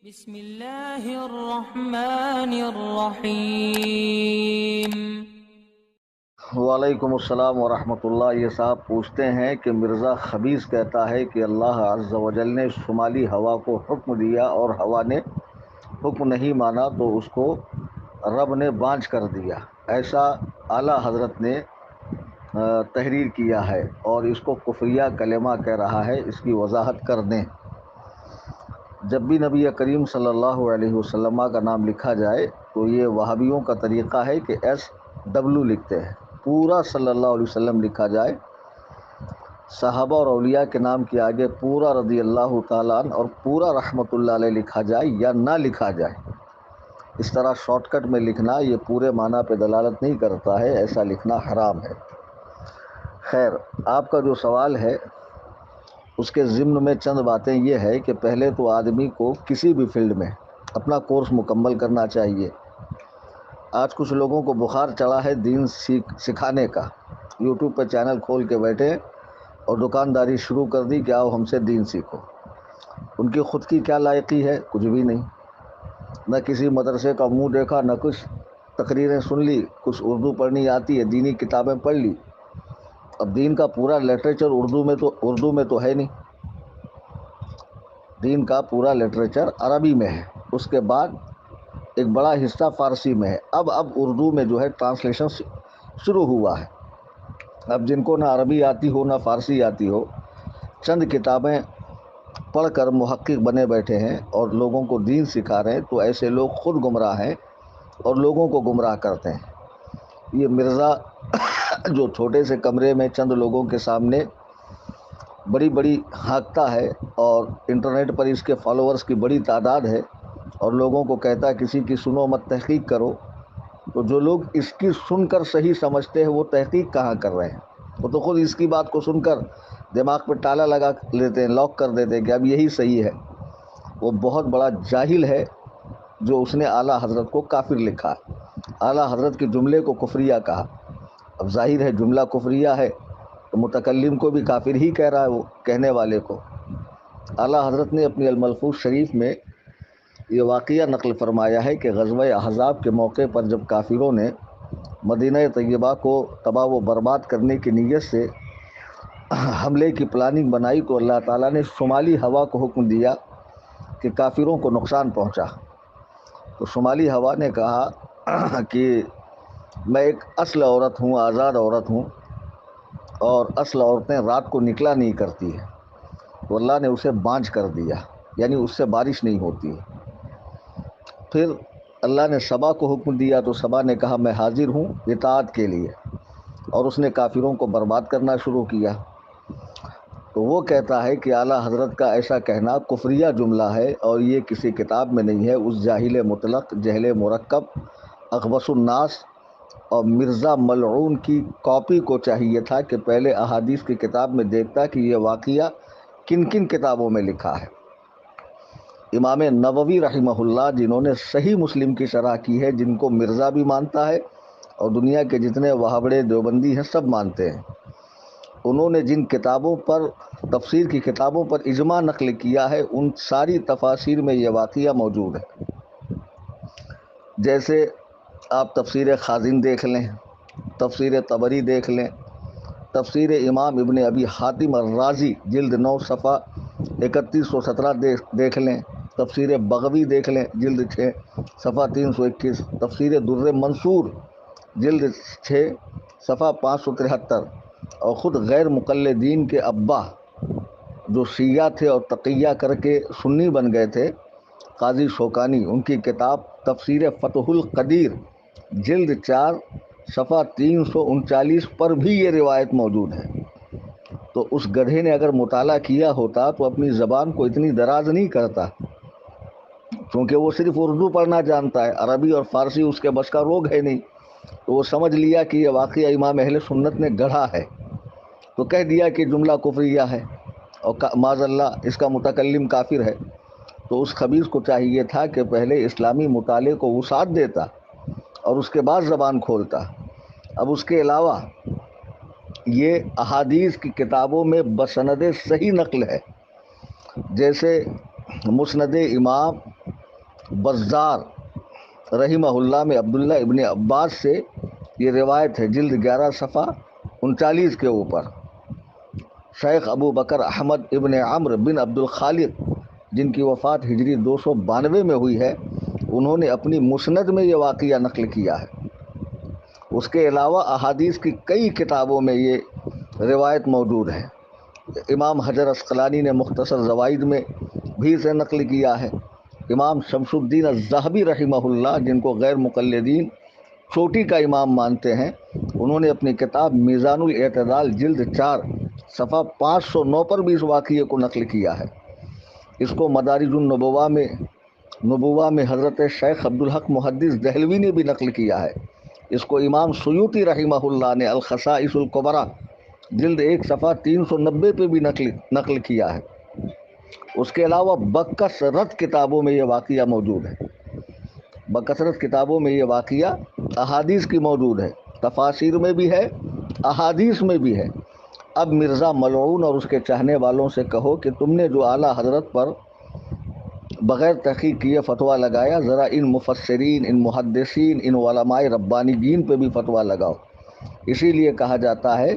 بسم اللہ الرحمن الرحیم۔ وعلیکم السلام ورحمۃ اللہ۔ یہ صاحب پوچھتے ہیں کہ مرزا خبیث کہتا ہے کہ اللہ عز و جل نے شمالی ہوا کو حکم دیا اور ہوا نے حکم نہیں مانا تو اس کو رب نے بانجھ کر دیا، ایسا اعلیٰ حضرت نے تحریر کیا ہے اور اس کو کفریہ کلمہ کہہ رہا ہے۔ اس کی وضاحت کر دیں۔ جب بھی نبی کریم صلی اللہ علیہ وسلم کا نام لکھا جائے تو یہ وہابیوں کا طریقہ ہے کہ SW لکھتے ہیں، پورا صلی اللہ علیہ وسلم لکھا جائے، صحابہ اور اولیاء کے نام کے آگے پورا رضی اللہ تعالیٰ عنہ اور پورا رحمت اللہ علیہ لکھا جائے یا نہ لکھا جائے۔ اس طرح شارٹ کٹ میں لکھنا یہ پورے معنی پہ دلالت نہیں کرتا ہے، ایسا لکھنا حرام ہے۔ خیر، آپ کا جو سوال ہے اس کے ضمن میں چند باتیں یہ ہے کہ پہلے تو آدمی کو کسی بھی فیلڈ میں اپنا کورس مکمل کرنا چاہیے۔ آج کچھ لوگوں کو بخار چڑھا ہے دین سکھانے کا، یوٹیوب پہ چینل کھول کے بیٹھے اور دکانداری شروع کر دی کہ آؤ ہم سے دین سیکھو۔ ان کی خود کی کیا لائقی ہے؟ کچھ بھی نہیں، نہ کسی مدرسے کا منہ دیکھا، نہ کچھ تقریریں سن لی، کچھ اردو پڑھنی آتی ہے، دینی کتابیں پڑھ لی۔ اب دین کا پورا لٹریچر اردو میں تو ہے نہیں، دین کا پورا لٹریچر عربی میں ہے، اس کے بعد ایک بڑا حصہ فارسی میں ہے۔ اب اردو میں جو ہے ٹرانسلیشن شروع ہوا ہے۔ اب جن کو نہ عربی آتی ہو نہ فارسی آتی ہو، چند کتابیں پڑھ کر محقق بنے بیٹھے ہیں اور لوگوں کو دین سکھا رہے ہیں، تو ایسے لوگ خود گمراہ ہیں اور لوگوں کو گمراہ کرتے ہیں۔ یہ مرزا جو چھوٹے سے کمرے میں چند لوگوں کے سامنے بڑی ہانکتا ہے اور انٹرنیٹ پر اس کے فالوورز کی بڑی تعداد ہے اور لوگوں کو کہتا ہے کسی کی سنو مت، تحقیق کرو، تو جو لوگ اس کی سن کر صحیح سمجھتے ہیں وہ تحقیق کہاں کر رہے ہیں؟ وہ تو خود اس کی بات کو سن کر دماغ پہ تالا لگا لیتے ہیں، لاک کر دیتے ہیں کہ اب یہی صحیح ہے۔ وہ بہت بڑا جاہل ہے جو اس نے اعلیٰ حضرت کو کافر لکھا، اعلیٰ حضرت کے جملے کو کفریہ کہا۔ اب ظاہر ہے جملہ کفریہ ہے تو متکلم کو بھی کافر ہی کہہ رہا ہے، وہ کہنے والے کو۔ اعلیٰ حضرت نے اپنی الملفوظ شریف میں یہ واقعہ نقل فرمایا ہے کہ غزوہ احزاب کے موقع پر جب کافروں نے مدینہ طیبہ کو تباہ و برباد کرنے کی نیت سے حملے کی پلاننگ بنائی تو اللہ تعالیٰ نے شمالی ہوا کو حکم دیا کہ کافروں کو نقصان پہنچا۔ تو شمالی ہوا نے کہا کہ میں ایک اصل عورت ہوں، آزاد عورت ہوں، اور اصل عورتیں رات کو نکلا نہیں کرتی ہیں، تو اللہ نے اسے بانجھ کر دیا، یعنی اس سے بارش نہیں ہوتی ہے۔ پھر اللہ نے سبا کو حکم دیا تو سبا نے کہا میں حاضر ہوں اطاعت کے لیے، اور اس نے کافروں کو برباد کرنا شروع کیا۔ تو وہ کہتا ہے کہ اعلیٰ حضرت کا ایسا کہنا کفریہ جملہ ہے اور یہ کسی کتاب میں نہیں ہے۔ اس جاہل مطلق، جہل مرکب، اخبث الناس اور مرزا ملعون کی کاپی کو چاہیے تھا کہ پہلے احادیث کی کتاب میں دیکھتا کہ یہ واقعہ کن کن کتابوں میں لکھا ہے۔ امام نووی رحمہ اللہ جنہوں نے صحیح مسلم کی شرح کی ہے، جن کو مرزا بھی مانتا ہے اور دنیا کے جتنے وہابڑے دیوبندی ہیں سب مانتے ہیں، انہوں نے جن کتابوں پر، تفسیر کی کتابوں پر اجماع نقل کیا ہے، ان ساری تفاسیر میں یہ واقعہ موجود ہے۔ جیسے آپ تفسیر خازن دیکھ لیں، تفسیر طبری دیکھ لیں، تفسیر امام ابن ابی حاتم الرازی جلد 9 صفحہ 3117 دیکھ لیں، تفسیر بغوی دیکھ لیں جلد 6 صفحہ 321، تفسیر در منصور جلد 6 صفحہ 573، اور خود غیر مقلدین کے ابا جو شیعہ تھے اور تقیہ کر کے سنی بن گئے تھے، قاضی شوکانی، ان کی کتاب تفسیر فتح القدیر جلد 4 صفحہ 339 پر بھی یہ روایت موجود ہے۔ تو اس گدھے نے اگر مطالعہ کیا ہوتا تو اپنی زبان کو اتنی دراز نہیں کرتا، کیونکہ وہ صرف اردو پڑھنا جانتا ہے، عربی اور فارسی اس کے بس کا روگ ہے نہیں، تو وہ سمجھ لیا کہ یہ واقعہ امام اہل سنت نے گڑھا ہے، تو کہہ دیا کہ جملہ کفریہ ہے اور معاذ اللہ اس کا متکلم کافر ہے۔ تو اس خبیث کو چاہیے تھا کہ پہلے اسلامی مطالعے کو وسعت دیتا اور اس کے بعد زبان کھولتا۔ اب اس کے علاوہ یہ احادیث کی کتابوں میں بسند صحیح نقل ہے، جیسے مسند امام بزار رحمہ اللہ میں عبداللہ ابن عباس سے یہ روایت ہے، جلد 11 صفحہ 39 کے اوپر۔ شیخ ابو بکر احمد ابن عمرو بن عبد الخالق جن کی وفات ہجری 292 میں ہوئی ہے، انہوں نے اپنی مسند میں یہ واقعہ نقل کیا ہے۔ اس کے علاوہ احادیث کی کئی کتابوں میں یہ روایت موجود ہے۔ امام حجر عسقلانی نے مختصر زوائد میں بھی اسے نقل کیا ہے۔ امام شمس الدین الذہبی رحمہ اللہ، جن کو غیر مقلدین چوٹی کا امام مانتے ہیں، انہوں نے اپنی کتاب میزان الاعتدال جلد 4 صفحہ 509 پر بھی اس واقعے کو نقل کیا ہے۔ اس کو مدارج النبوہ میں حضرت شیخ عبدالحق محدث دہلوی نے بھی نقل کیا ہے۔ اس کو امام سیوطی رحمہ اللہ نے الخصائص الکبریٰ جلد 1 صفحہ 390 پہ بھی نقل کیا ہے۔ اس کے علاوہ بکثرت کتابوں میں یہ واقعہ موجود ہے۔ بکثرت کتابوں میں یہ واقعہ احادیث کی موجود ہے، تفاسیر میں بھی ہے، احادیث میں بھی ہے۔ اب مرزا ملعون اور اس کے چاہنے والوں سے کہو کہ تم نے جو اعلیٰ حضرت پر بغیر تحقیق کیے فتویٰ لگایا، ذرا ان مفسرین، ان محدثین، ان علماء ربانیین پہ بھی فتویٰ لگاؤ۔ اسی لیے کہا جاتا ہے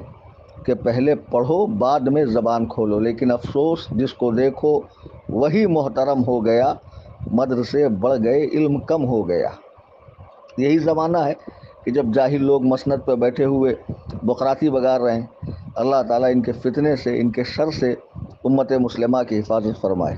کہ پہلے پڑھو بعد میں زبان کھولو، لیکن افسوس جس کو دیکھو وہی محترم ہو گیا، مدرسے بڑھ گئے علم کم ہو گیا۔ یہی زمانہ ہے کہ جب جاہل لوگ مسند پہ بیٹھے ہوئے بقراتی بگار رہے ہیں۔ اللہ تعالیٰ ان کے فتنے سے، ان کے شر سے امت مسلمہ کی حفاظت فرمائے۔